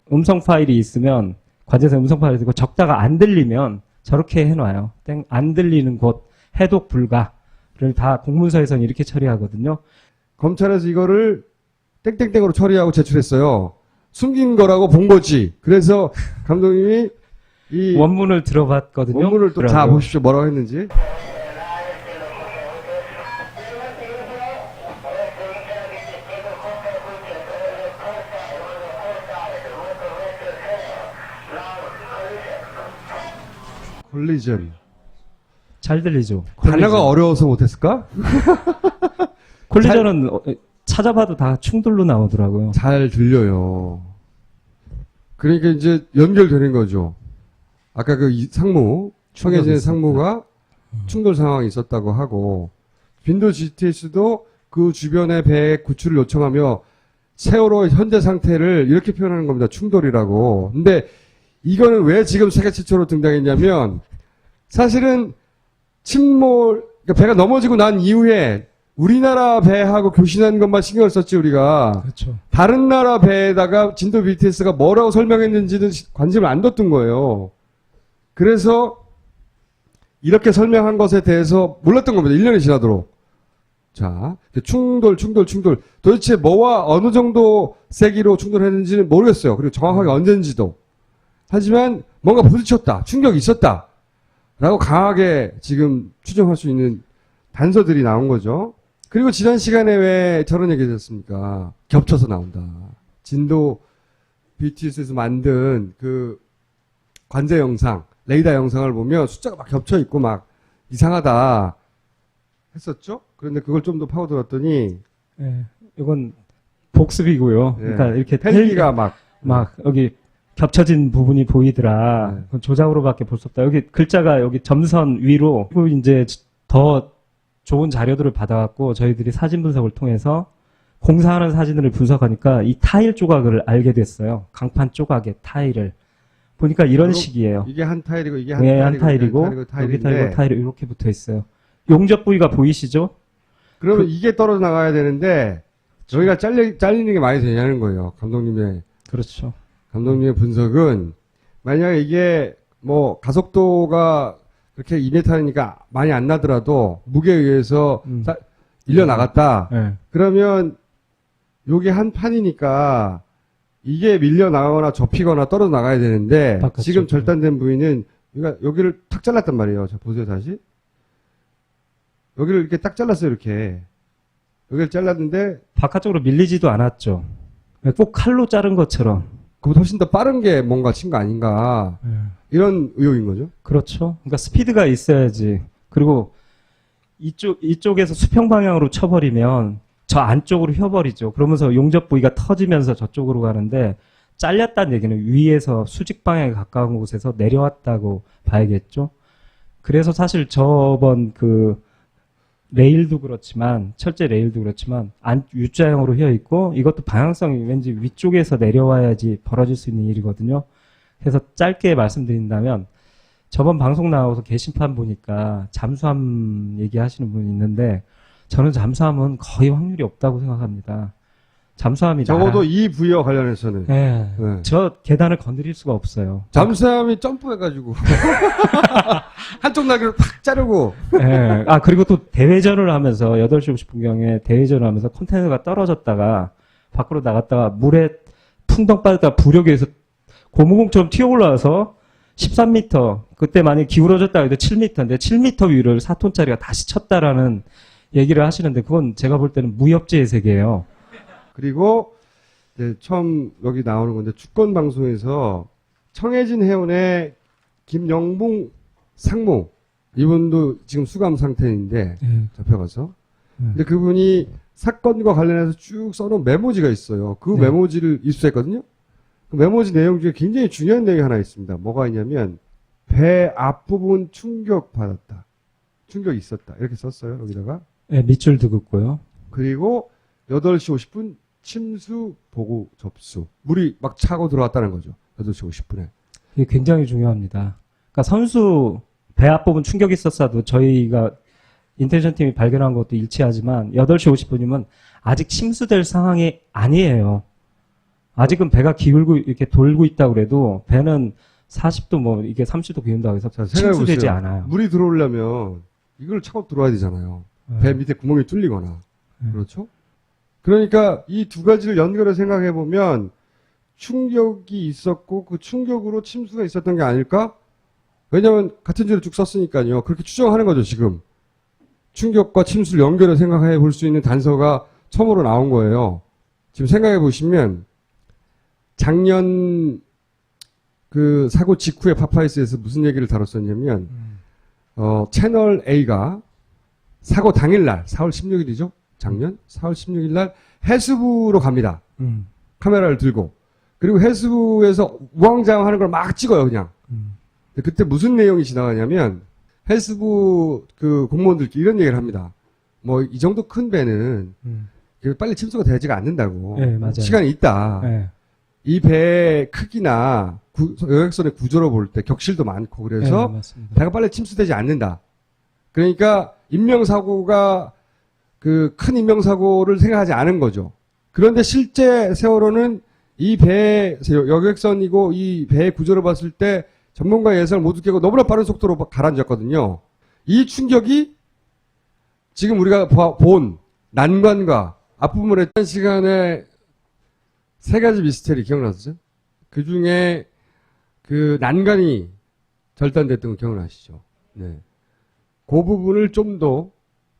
파일이 있으면 관제사 음성 파일이 있고 적다가 안 들리면 저렇게 해놔요. 안 들리는 곳 해독 불가를 다 공문서에서는 이렇게 처리하거든요. 검찰에서 이거를 땡땡땡으로 처리하고 제출했어요. 숨긴 거라고 본 거지. 그래서 감독님이 이 원문을 들어봤거든요. 원문을 또 다 보십시오. 뭐라고 했는지. 콜리전. 잘 들리죠? 단어가 어려워서 못했을까? 콜리전은 찾아봐도 다 충돌로 나오더라고요. 잘 들려요. 그러니까 이제 연결되는 거죠. 아까 그 상무, 청해진의 상무가 충돌 상황이 있었다고 하고, 빈도 GTS도 그 주변의 배의 구출을 요청하며 세월호 현재 상태를 이렇게 표현하는 겁니다. 충돌이라고. 근데 이거는 왜 지금 세계 최초로 등장했냐면, 사실은 침몰, 그러니까 배가 넘어지고 난 이후에 우리나라 배하고 교신한 것만 신경을 썼지, 우리가. 그렇죠. 다른 나라 배에다가 진도 BTS가 뭐라고 설명했는지는 관심을 안 뒀던 거예요. 그래서 이렇게 설명한 것에 대해서 몰랐던 겁니다. 1년이 지나도록. 자, 충돌. 도대체 뭐와 어느 정도 세기로 충돌했는지는 모르겠어요. 그리고 정확하게 언제인지도. 하지만 뭔가 부딪혔다. 충격이 있었다. 라고 강하게 지금 추정할 수 있는 단서들이 나온 거죠. 그리고 지난 시간에 왜 저런 얘기 했습니까? 겹쳐서 나온다. 진도 BTS에서 만든 그 관제 영상, 레이더 영상을 보면 숫자가 막 겹쳐 있고 막 이상하다 했었죠? 그런데 그걸 좀 더 파고들었더니 예, 이건 복습이고요. 예, 그러니까 이렇게 헬기가 막 여기 겹쳐진 부분이 보이더라. 네. 그건 조작으로밖에 볼 수 없다. 여기 글자가 여기 점선 위로 그리고 이제 더 좋은 자료들을 받아갖고 저희들이 사진 분석을 통해서 공사하는 사진들을 분석하니까 이 타일 조각을 알게 됐어요. 강판 조각의 타일을 보니까 이런 그럼 식이에요. 이게 한 타일이고 이게 한 네, 타일이고 한 타일이고 여기 타일인데 타일이고 타일이 이렇게 붙어 있어요. 용접 부위가 보이시죠? 그러면 이게 떨어져 나가야 되는데 저희가 잘리는 게 많이 되냐는 거예요. 그렇죠. 감독님의 분석은 만약에 이게 뭐 가속도가 그렇게 2m니까 많이 안 나더라도 무게에 의해서 밀려 나갔다. 네. 그러면 요게 한 판이니까 이게 밀려 나가거나 접히거나 떨어져 나가야 되는데 바깥쪽으로. 지금 절단된 부위는 여기를 탁 잘랐단 말이에요. 자, 보세요 다시. 여기를 이렇게 딱 잘랐어요. 이렇게. 여기를 잘랐는데 바깥쪽으로 밀리지도 않았죠. 꼭 칼로 자른 것처럼. 그보다 훨씬 더 빠른 게 뭔가 친 거 아닌가. 이런 의혹인 거죠. 그렇죠. 그러니까 스피드가 있어야지. 그리고 이쪽에서 수평 방향으로 쳐버리면 저 안쪽으로 휘어버리죠. 그러면서 용접 부위가 터지면서 저쪽으로 가는데 잘렸다는 얘기는 위에서 수직 방향에 가까운 곳에서 내려왔다고 봐야겠죠. 그래서 사실 저번 그 레일도 그렇지만 철제 레일도 그렇지만 U자형으로 휘어 있고 이것도 방향성이 왠지 위쪽에서 내려와야지 벌어질 수 있는 일이거든요. 그래서 짧게 말씀드린다면 저번 방송 나와서 게시판 보니까 잠수함 얘기하시는 분이 있는데 저는 잠수함은 거의 확률이 없다고 생각합니다. 잠수함이 적어도 이 부위와 관련해서는. 네. 네. 저 계단을 건드릴 수가 없어요. 잠수함이 점프해가지고 한쪽 날개를 팍 자르고. 네. 아 그리고 또 대회전을 하면서 8시 50분경에 대회전을 하면서 컨테이너가 떨어졌다가 밖으로 나갔다가 물에 풍덩 빠졌다가 부력에 의해서 고무공처럼 튀어 올라와서 13m 그때 만약에 기울어졌다 해도 7m인데 7m 위를 4톤짜리가 다시 쳤다라는 얘기를 하시는데 그건 제가 볼 때는 무협지의 세계예요. 그리고 이제 처음 여기 나오는 건데 주권 방송에서 청해진 해운의 김영봉 상무 이분도 지금 수감 상태인데 잡혀가서 근데 그분이 사건과 관련해서 쭉 써놓은 메모지가 있어요. 그 네. 메모지를 입수했거든요. 그 메모지 내용 중에 굉장히 중요한 내용이 하나 있습니다. 뭐가 있냐면 배 앞부분 충격받았다. 충격이 있었다. 이렇게 썼어요. 여기다가. 네, 밑줄도 긋고요. 그리고 8시 50분 침수 보고 접수. 물이 막 차고 들어왔다는 거죠. 8시 50분에. 이게 굉장히 중요합니다. 그러니까 선수 배 앞부분 충격이 있었어도 저희가 인텔리전 팀이 발견한 것도 일치하지만 8시 50분이면 아직 침수될 상황이 아니에요. 아직은 배가 기울고 이렇게 돌고 있다고 그래도 배는 40도 뭐 이게 30도 기운다고 해서 자, 생각해보세요. 침수되지 않아요. 물이 들어오려면 이걸 차고 들어와야 되잖아요. 배 밑에 구멍이 뚫리거나. 그렇죠? 그러니까 이 두 가지를 연결해 생각해 보면 충격이 있었고 그 충격으로 침수가 있었던 게 아닐까? 왜냐면 같은 줄을 쭉 썼으니까요. 그렇게 추정하는 거죠, 지금. 충격과 침수를 연결해 생각해 볼 수 있는 단서가 처음으로 나온 거예요. 지금 생각해 보시면 작년 그 사고 직후에 파파이스에서 무슨 얘기를 다뤘었냐면 채널 A가 사고 당일날 4월 16일이죠? 작년 4월 16일 날 해수부로 갑니다. 카메라를 들고. 그리고 해수부에서 우왕좌왕하는 걸 막 찍어요, 그냥. 근데 그때 무슨 내용이 지나가냐면 해수부 그 공무원들끼리 이런 얘기를 합니다. 뭐 이 정도 큰 배는 빨리 침수가 되지가 않는다고. 네, 맞아요. 시간이 있다. 예. 이 배의 크기나 여객선의 구조로 볼 때 격실도 많고 그래서 예, 맞습니다. 배가 빨리 침수되지 않는다. 그러니까 인명사고가 그 큰 인명사고를 생각하지 않은 거죠. 그런데 실제 세월호는 이 배, 여객선이고 이 배의 구조를 봤을 때 전문가 예상을 모두 깨고 너무나 빠른 속도로 가라앉았거든요. 이 충격이 지금 우리가 본 난관과 앞부분에 한 시간에 세 가지 미스테리 기억나시죠? 그 중에 그 난간이 절단됐던 거 기억나시죠? 네. 그 부분을 좀 더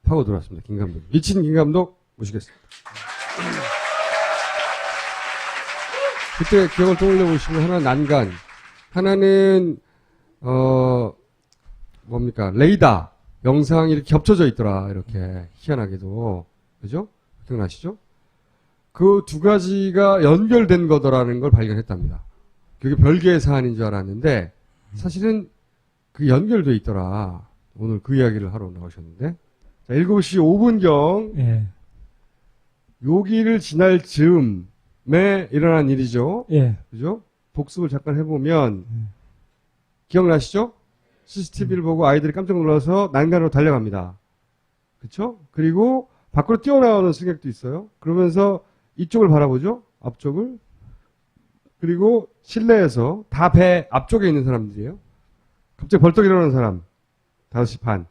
파고 들어왔습니다. 김 감독. 미친 김 감독 모시겠습니다. 그때 기억을 떠올려 보시면 하나는 난간, 하나는 뭡니까? 레이더 영상이 이렇게 겹쳐져 있더라. 이렇게 희한하게도. 그죠? 기억나시죠? 그 두 가지가 연결된 거더라는 걸 발견했답니다. 그게 별개의 사안인 줄 알았는데 사실은 그 연결돼 있더라. 오늘 그 이야기를 하러 나오셨는데. 자, 7시 5분경 예. 여기를 지날 즈음에 일어난 일이죠. 예. 그죠? 복습을 잠깐 해보면 기억나시죠? CCTV를 보고 아이들이 깜짝 놀라서 난간으로 달려갑니다. 그쵸? 그리고 밖으로 뛰어나오는 승객도 있어요. 그러면서 이쪽을 바라보죠. 앞쪽을. 그리고 실내에서 다 배 앞쪽에 있는 사람들이에요. 갑자기 벌떡 일어나는 사람. 5시 반.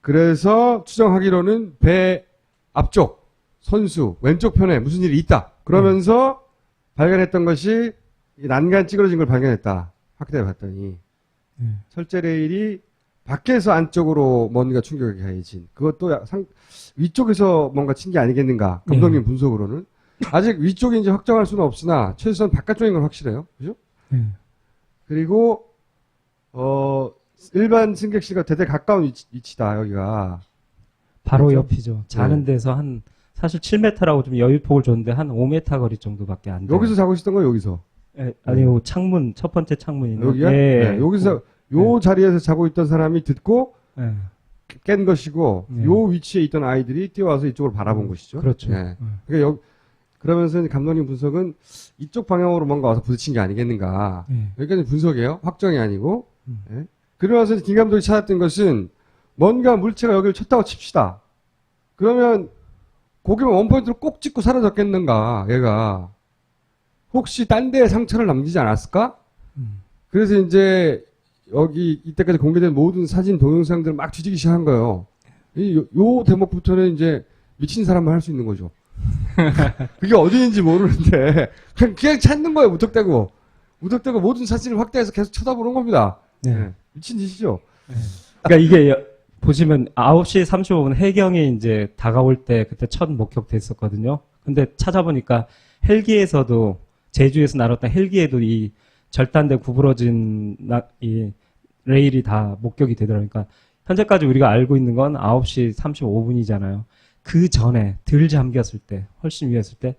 그래서 추정하기로는 배 앞쪽 선수 왼쪽 편에 무슨 일이 있다. 그러면서 발견했던 것이 이 난간 찌그러진 걸 발견했다. 확대해 봤더니 철제 레일이 밖에서 안쪽으로 뭔가 충격이 가해진. 그것도 위쪽에서 뭔가 친 게 아니겠는가. 감독님 분석으로는. 아직 위쪽인지 확정할 수는 없으나 최소한 바깥쪽인 건 확실해요. 그죠? 그리고 일반 승객실과 대대 가까운 위치다. 여기가. 바로 그렇죠? 옆이죠. 자는 데서 사실 7m라고 좀 여유폭을 줬는데 한 5m 거리 정도밖에 안 돼요. 여기서 자고 있었던 거예요, 여기서? 예, 아니요, 창문, 첫 번째 창문이요. 여기야? 예. 네, 여기서, 요 자리에서 자고 있던 사람이 듣고 예. 깬 것이고, 네. 요 위치에 있던 아이들이 뛰어와서 이쪽을 바라본 것이죠. 그렇죠. 네. 그러니까 그러면서 이제 감독님 분석은 이쪽 방향으로 뭔가 와서 부딪힌 게 아니겠는가. 예. 여기까지 분석이에요. 확정이 아니고. 예. 그러면서 김 감독이 찾았던 것은 뭔가 물체가 여기를 쳤다고 칩시다. 그러면 고기만 원포인트로 꼭 찍고 사라졌겠는가, 얘가. 혹시 딴 데에 상처를 남기지 않았을까? 그래서 이제 여기 이때까지 공개된 모든 사진, 동영상들을 막 뒤지기 시작한 거예요. 요 대목부터는 이제 미친 사람만 할 수 있는 거죠. 그게 어디인지 모르는데 그냥 찾는 거예요. 무턱대고 모든 사진을 확대해서 계속 쳐다보는 겁니다. 네. 네. 미친 짓이죠. 그러니까 이게 보시면 9시 35분 해경이 이제 다가올 때 그때 첫 목격됐었거든요. 근데 찾아보니까 헬기에서도 제주에서 날았던 헬기에도 이 절단돼 구부러진 이 레일이 다 목격이 되더라고요. 그러니까 현재까지 우리가 알고 있는 건 9시 35분이잖아요. 그 전에 덜 잠겼을 때, 훨씬 위였을 때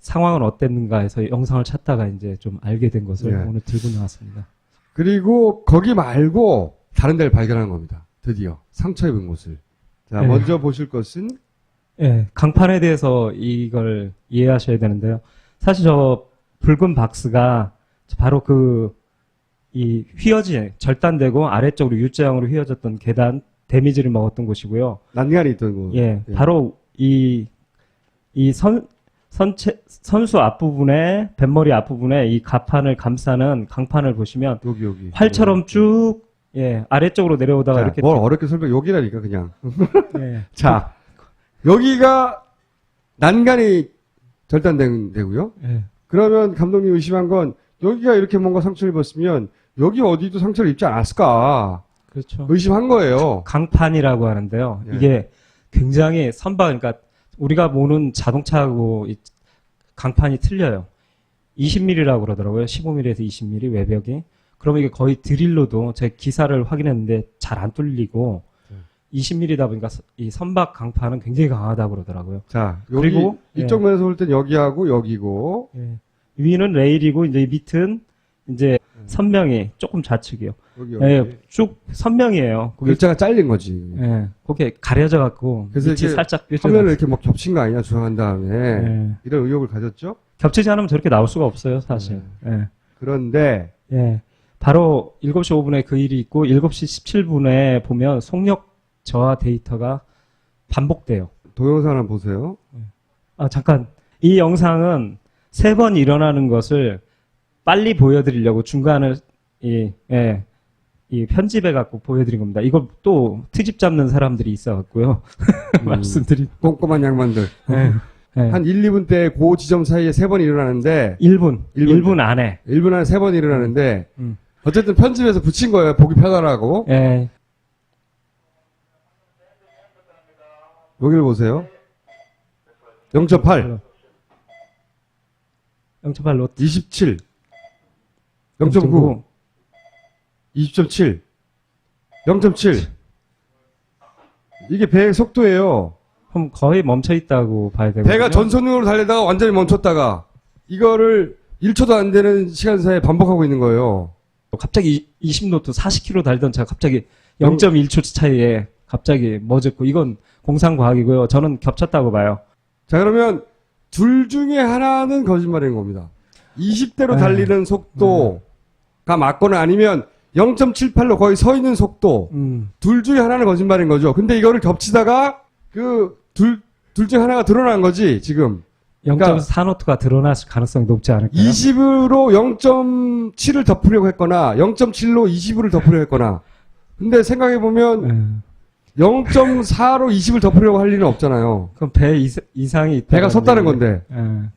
상황은 어땠는가 해서 영상을 찾다가 이제 좀 알게 된 것을 네. 오늘 들고 나왔습니다. 그리고 거기 말고 다른 데를 발견한 겁니다. 드디어 상처 입은 곳을. 자, 네. 먼저 보실 것은 예, 강판에 대해서 이걸 이해하셔야 되는데요. 사실 저 붉은 박스가 바로 이 절단되고 아래쪽으로 U자형으로 휘어졌던 계단, 데미지를 먹었던 곳이고요. 난간이 있던 곳. 예, 바로 선수 앞부분에, 뱃머리 앞부분에 이 가판을 감싸는 강판을 보시면 여기. 활처럼 쭉, 예, 아래쪽으로 내려오다가 자, 이렇게. 뭘 어렵게 설명, 여기라니까, 그냥. 예, 자, 여기가 난간이 절단된 데고요. 예, 그러면 감독님 의심한 건 여기가 이렇게 뭔가 상처를 입었으면 여기 어디도 상처를 입지 않았을까 그렇죠. 의심한 거예요. 강판이라고 하는데요. 예. 이게 굉장히 그러니까 우리가 보는 자동차하고 이 강판이 틀려요. 20mm라고 그러더라고요. 15mm에서 20mm 외벽이. 그러면 이게 거의 드릴로도 제 기사를 확인했는데 잘 안 뚫리고 20mm다 보니까 이 선박 강판은 굉장히 강하다고 그러더라고요. 자, 여기 그리고, 이쪽 면에서 볼 땐 여기하고 여기고 예. 위는 레일이고 이제 이 밑은 이제 선명이 조금 좌측이요. 여기. 예, 쭉 선명이에요. 거기 글자가 잘린 거지. 예, 그게 가려져 갖고 그래서 밑이 이렇게 살짝 뾰족해. 화면을 이렇게 막 겹친 거 아니냐 주장한 다음에 예. 이런 의혹을 가졌죠. 겹치지 않으면 저렇게 나올 수가 없어요, 사실. 예. 그런데 예. 바로 7시 5분에 그 일이 있고 7시 17분에 보면 속력 저하 데이터가 반복돼요. 동영상 한번 보세요. 아, 잠깐. 이 영상은 3번 일어나는 것을 빨리 보여드리려고 중간을 이 편집해 갖고 보여드린 겁니다. 이걸 또 트집 잡는 사람들이 있어 갖고요. 말씀드린. 꼼꼼한 양반들. 예. 예. 한 1, 2분 때 그 지점 사이에 3번 일어나는데 1분 안에. 1분 안에 3번 일어나는데 음. 어쨌든 편집해서 붙인 거예요. 보기 편하라고. 예. 여기를 보세요. 0.8, 0.8로 27, 0.9, 20.7, 0.7. 이게 배의 속도예요. 그럼 거의 멈춰 있다고 봐야 되거든요. 배가 전선으로 달리다가 완전히 멈췄다가 이거를 1초도 안 되는 시간사에 반복하고 있는 거예요. 갑자기 20노트 40km 달던 차가 갑자기 0.1초 차이에 갑자기 멎었고 이건 공상과학이고요. 저는 겹쳤다고 봐요. 자, 그러면 둘 중에 하나는 거짓말인 겁니다. 20대로 에이. 달리는 속도가 맞거나 아니면 0.78로 거의 서 있는 속도. 둘 중에 하나는 거짓말인 거죠. 근데 이거를 겹치다가 그 둘 중에 하나가 드러난 거지, 지금. 0.4노트가 드러났을 가능성이 높지 않을까요? 20으로 0.7을 덮으려고 했거나 0.7로 20을 덮으려고 했거나. 근데 생각해보면 0.4로 20을 덮으려고 할 리는 없잖아요. 그럼 배 이상이 있다. 배가 섰다는 건데.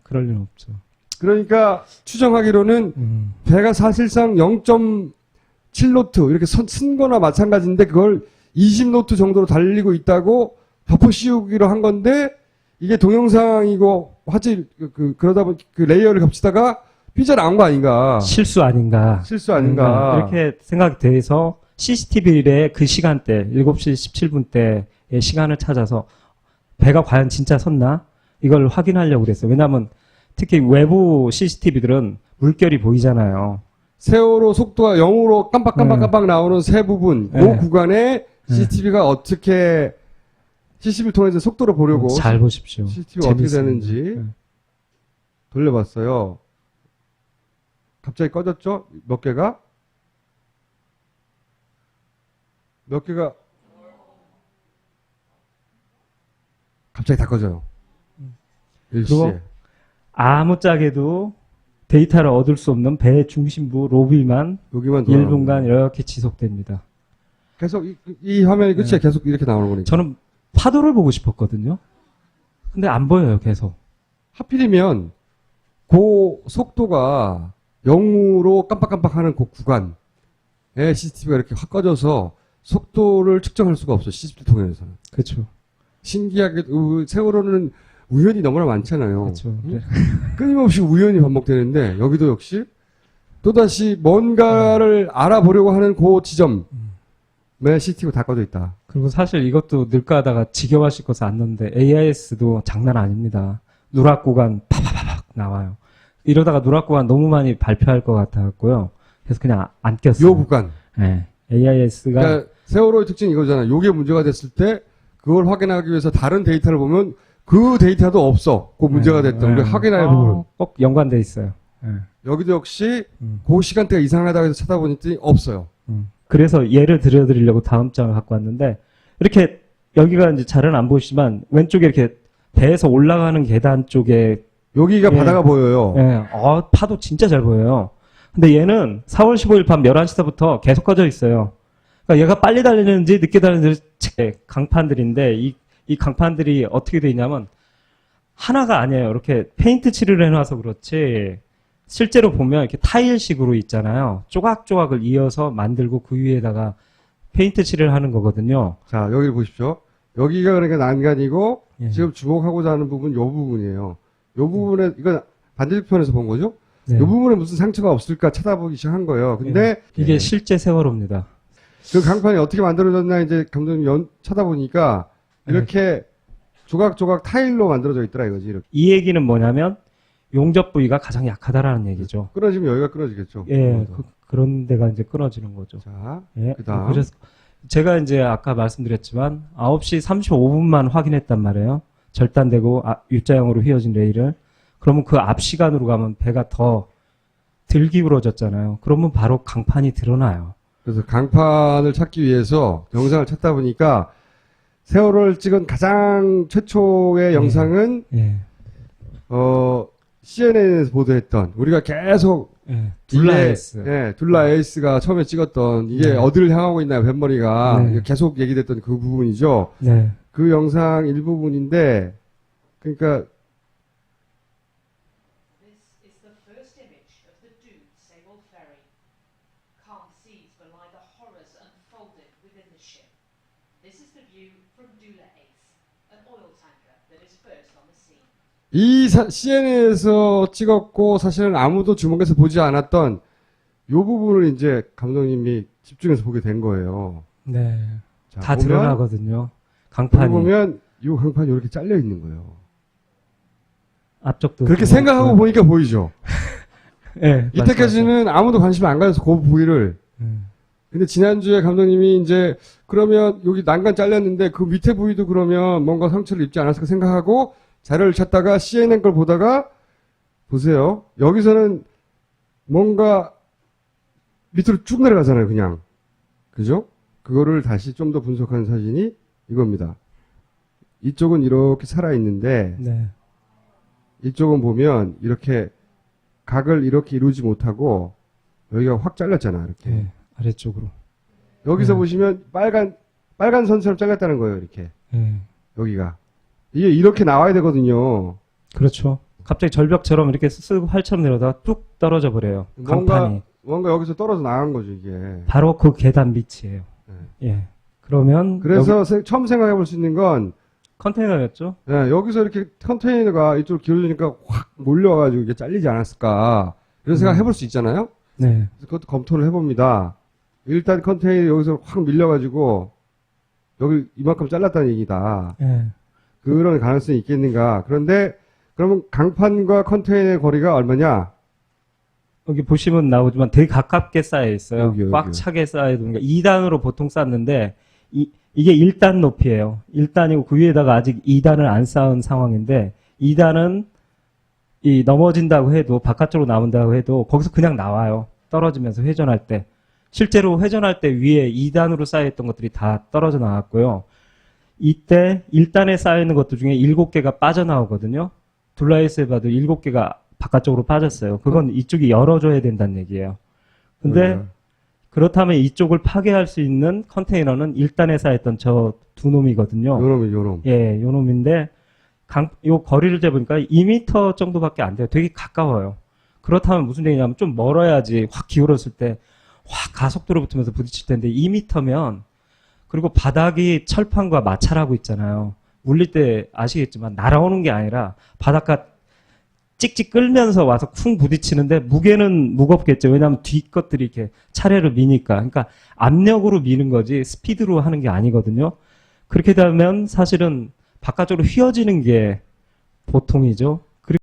그럴 리는 없죠. 그러니까 추정하기로는 배가 사실상 0.7노트 이렇게 쓴 거나 마찬가지인데 그걸 20노트 정도로 달리고 있다고 덮어 씌우기로 한 건데 이게 동영상이고 화질 그러다 보니 그 레이어를 겹치다가 삐져나온 거 아닌가. 실수 아닌가. 실수 아닌가. 이렇게 생각이 돼서 CCTV의 그 시간대 7시 17분 때의 시간을 찾아서 배가 과연 진짜 섰나? 이걸 확인하려고 그랬어요. 왜냐하면 특히 외부 CCTV들은 물결이 보이잖아요. 세월호 속도가 0으로 깜빡깜빡 나오는 세 부분, 네. 그 구간에 CCTV가 어떻게 CCTV를 통해서 속도를 보려고 잘 보십시오. CCTV가 어떻게 재밌습니다. 되는지 돌려봤어요. 갑자기 꺼졌죠? 몇 개가? 갑자기 다 꺼져요. 일시에. 그리고 아무짝에도 데이터를 얻을 수 없는 배 중심부 로비만 여기만 돌아가는 1분간 이렇게 지속됩니다. 계속 이 화면이 끝이야. 계속 이렇게 나오는 거니까. 저는 파도를 보고 싶었거든요. 근데 안 보여요, 계속. 하필이면 그 속도가 0으로 깜빡깜빡하는 그 구간에 CCTV가 이렇게 확 꺼져서 속도를 측정할 수가 없어. CCTV 통해서는. 그렇죠. 신기하게 세월호는 우연이 너무나 많잖아요. 그렇죠. 응? 끊임없이 우연이 반복되는데 여기도 역시 또다시 뭔가를 알아보려고 하는 그 지점에 CCTV가 다 꺼져 있다. 그리고 사실 이것도 늘까 하다가 지겨워하실 것을 안는데 AIS도 장난 아닙니다. 누락 구간 파파파박 나와요. 이러다가 누락 구간 너무 많이 발표할 것 같아갖고요. 그래서 그냥 안 꼈어요. 요 구간. 네. AIS가 그러니까 세월호의 특징이 이거잖아. 요게 문제가 됐을 때 그걸 확인하기 위해서 다른 데이터를 보면 그 데이터도 없어. 그 문제가 됐던. 우리가 확인할 부분. 꼭 연관돼 있어요. 네. 여기도 역시 그 시간대가 이상하다고 해서 찾아보니 없어요. 그래서 예를 들어드리려고 다음 장을 갖고 왔는데 이렇게 여기가 이제 잘은 안 보이지만 왼쪽에 이렇게 배에서 올라가는 계단 쪽에 여기가 예. 바다가 보여요. 예, 파도 진짜 잘 보여요. 근데 얘는 4월 15일 밤 11시부터 계속 꺼져 있어요. 그러니까 얘가 빨리 달리는지 늦게 달리는지 강판들인데 이 강판들이 어떻게 돼 있냐면 하나가 아니에요. 이렇게 페인트 칠을 해놔서 그렇지 실제로 보면 이렇게 타일식으로 있잖아요. 조각조각을 이어서 만들고 그 위에다가 페인트 칠을 하는 거거든요. 자, 여기 보십시오. 여기가 그러니까 난간이고 예. 지금 주목하고자 하는 부분 요 부분이에요. 요 부분에 이건 반대편에서 본 거죠? 네. 요 부분에 무슨 상처가 없을까 찾아보기 시작한 거예요. 근데 이게 실제 세월호입니다. 그 강판이 어떻게 만들어졌나 이제 감독님 찾아보니까 이렇게 조각조각 타일로 만들어져 있더라 이거지. 이렇게. 이 얘기는 뭐냐면 용접 부위가 가장 약하다라는 얘기죠. 끊어지면 여기가 끊어지겠죠. 예, 그런 데가 이제 끊어지는 거죠. 자, 예, 그다음. 그래서 제가 이제 아까 말씀드렸지만 9시 35분만 확인했단 말이에요. 절단되고 U자형으로 휘어진 레일을. 그러면 그 앞 시간으로 가면 배가 더 덜 기울어졌잖아요. 그러면 바로 강판이 드러나요. 그래서 강판을 찾기 위해서 영상을 찾다 보니까 세월호를 찍은 가장 최초의 영상은 예, CNN에서 보도했던 우리가 계속 예, 둘라에스. 예, 둘라 에이스가 처음에 찍었던 이게 네. 어디를 향하고 있나요, 뱃머리가. 네. 이게 계속 얘기됐던 그 부분이죠. 네, 그 영상 일부분인데, 그러니까 This is the first image of the doomed Sewol ferry. Calm seas belie the horrors unfolded within the ship. This is the view from Dula Ace, an oil tanker that is first on the scene. 이 CNN에서 찍었고 사실은 아무도 주목해서 보지 않았던 요 부분을 이제 감독님이 집중해서 보게 된 거예요. 네. 자, 다 보면, 드러나거든요. 여기 강판이. 보면 요 강판이 이렇게 잘려 있는 거예요. 앞쪽도. 그렇게 좀 생각하고 있고요. 보니까 보이죠. 예, 이때까지는 아무도 관심 안 가져서 그 부위를. 근데 지난주에 감독님이 이제 그러면 여기 난간 잘렸는데 그 밑에 부위도 그러면 뭔가 상처를 입지 않았을까 생각하고 자료를 찾다가 CNN 걸 보다가 보세요. 여기서는 뭔가 밑으로 쭉 내려가잖아요, 그냥. 그죠? 그거를 다시 좀 더 분석한 사진이 이겁니다. 이쪽은 이렇게 살아있는데 네. 이쪽은 보면 이렇게 각을 이렇게 이루지 못하고 여기가 확 잘렸잖아, 이렇게. 예, 아래쪽으로. 여기서 네. 보시면 빨간 선처럼 잘렸다는 거예요, 이렇게. 예. 여기가. 이게 이렇게 나와야 되거든요. 그렇죠. 갑자기 절벽처럼 이렇게 쓱 활처럼 내려다가 뚝 떨어져 버려요. 강판이. 뭔가 여기서 떨어져 나간 거죠, 이게. 바로 그 계단 밑이에요. 예. 그러면 그래서 여기 처음 생각해 볼 수 있는 건 컨테이너였죠. 예, 여기서 이렇게 컨테이너가 이쪽으로 길어지니까 확 몰려와가지고 이게 잘리지 않았을까. 이런 생각 해볼 수 있잖아요? 네. 그래서 그것도 검토를 해봅니다. 일단 컨테이너 여기서 확 밀려가지고 여기 이만큼 잘랐다는 얘기다. 예. 그런 가능성이 있겠는가. 그런데 그러면 강판과 컨테이너의 거리가 얼마냐? 여기 보시면 나오지만 되게 가깝게 쌓여 있어요. 여기요, 꽉 여기요. 차게 쌓여 있는 게 2단으로 보통 쌓는데 이게 1단 높이에요. 1단이고 그 위에다가 아직 2단을 안 쌓은 상황인데 2단은 이 넘어진다고 해도 바깥쪽으로 나온다고 해도 거기서 그냥 나와요. 떨어지면서 회전할 때. 실제로 회전할 때 위에 2단으로 쌓여있던 것들이 다 떨어져 나왔고요. 이때 1단에 쌓여있는 것들 중에 7개가 빠져나오거든요. 둘라에스에 봐도 7개가 바깥쪽으로 빠졌어요. 그건 이쪽이 열어줘야 된다는 얘기예요. 근데 그렇다면 이쪽을 파괴할 수 있는 컨테이너는 1단에 쌓였던 저 두 놈이거든요. 요놈. 예, 요 놈인데 요 거리를 재보니까 2m 정도밖에 안 돼요. 되게 가까워요. 그렇다면 무슨 얘기냐면 좀 멀어야지 확 기울었을 때 확 가속도로 붙으면서 부딪힐 텐데 2m면 그리고 바닥이 철판과 마찰하고 있잖아요. 물릴 때 아시겠지만 날아오는 게 아니라 바닷가 찍찍 끌면서 와서 쿵 부딪히는데 무게는 무겁겠죠. 왜냐하면 뒤 것들이 이렇게 차례로 미니까. 그러니까 압력으로 미는 거지 스피드로 하는 게 아니거든요. 그렇게 되면 사실은 바깥쪽으로 휘어지는 게 보통이죠.